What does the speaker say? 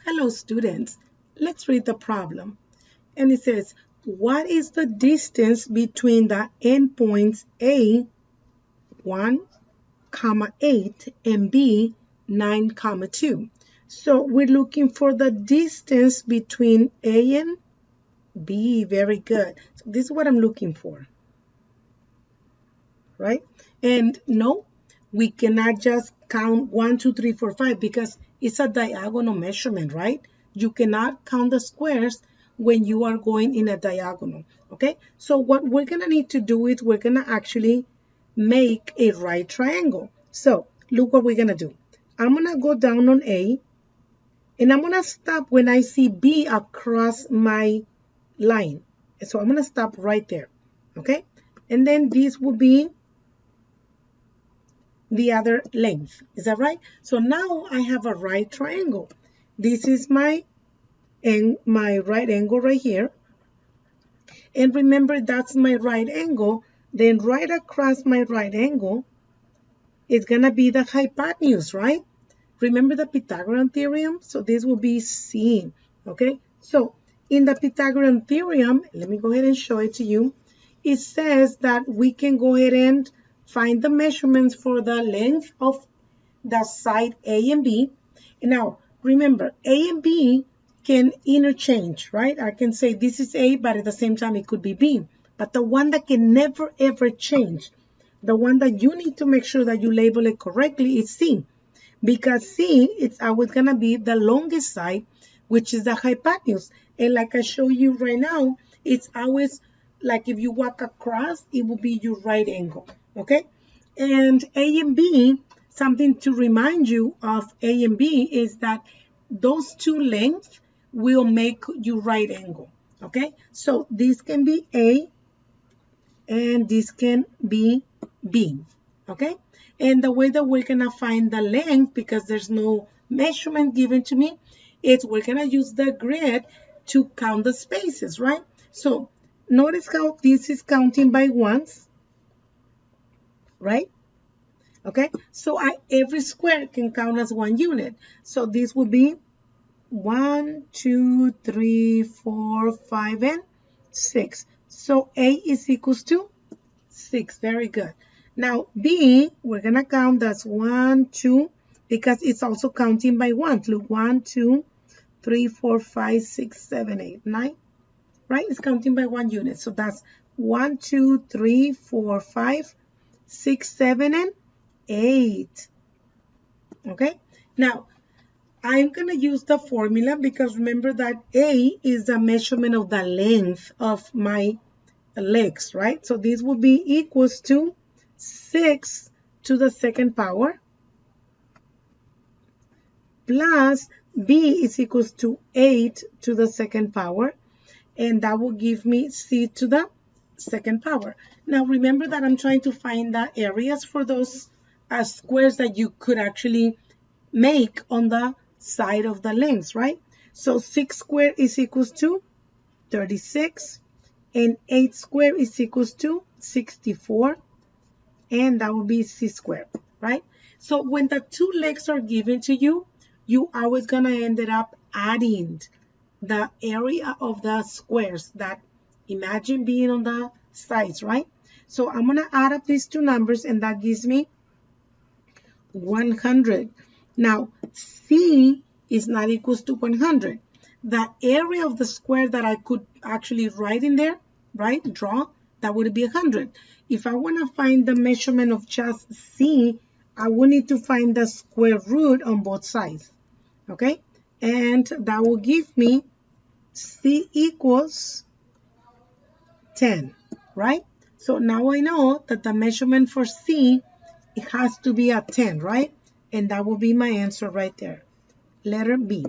Hello students, let's read the problem. And it says, what is the distance between the endpoints A, 1, 8, and B, 9, 2? So we're looking for the distance between A and B. Very good. So this is what I'm looking for, right? And no, we cannot just count 1, 2, 3, 4, 5 because it's a diagonal measurement, right? You cannot count the squares when you are going in a diagonal, okay? So what we're gonna need to do is we're gonna actually make a right triangle. So look what we're gonna do. I'm gonna go down on A and I'm gonna stop when I see B across my line. So I'm gonna stop right there, okay? And then this will be the other length. Is that right? So now I have a right triangle. This is my right angle right here. And remember, that's my right angle. Then right across my right angle, it's going to be the hypotenuse, right? Remember the Pythagorean theorem? So this will be C, okay? So in the Pythagorean theorem, let me go ahead and show it to you. It says that we can go ahead and find the measurements for the length of the side A and B. And now, remember, A and B can interchange, right? I can say this is A, but at the same time, it could be B. But the one that can never, ever change, the one that you need to make sure that you label it correctly is C. Because C, it's always going to be the longest side, which is the hypotenuse. And like I show you right now, it's always like if you walk across, it will be your right angle, okay? And A and B, something to remind you of A and B is that those two lengths will make your right angle, okay? So this can be A and this can be B, okay? And the way that we're gonna find the length, because there's no measurement given to me, is we're gonna use the grid to count the spaces, right? So notice how this is counting by ones, right? Okay, so every square can count as 1 unit. So this would be 1, 2, 3, 4, 5, and 6. So A is equals to 6. Very good. Now B, we're gonna count as 1, 2, because it's also counting by ones. Look, 1, 2, 3, 4, 5, 6, 7, 8, 9. Right? It's counting by 1 unit. So that's 1, 2, 3, 4, 5, 6, 7, and 8. Okay? Now, I'm going to use the formula because remember that A is the measurement of the length of my legs, right? So this will be equals to 6 to the second power plus B is equals to 8 to the second power. And that will give me C to the second power. Now remember that I'm trying to find the areas for those squares that you could actually make on the side of the lengths, right? So 6 squared is equals to 36 and 8 squared is equals to 64 and that will be C squared, right? So when the two legs are given to you, you always gonna end up adding the area of the squares that imagine being on the sides, right? So I'm going to add up these two numbers and that gives me 100. Now, C is not equals to 100. The area of the square that I could actually write in there, right, draw, that would be 100. If I want to find the measurement of just C, I will need to find the square root on both sides, okay? And that will give me C equals 10, right? So now I know that the measurement for C, it has to be at 10, right? And that will be my answer right there, letter B.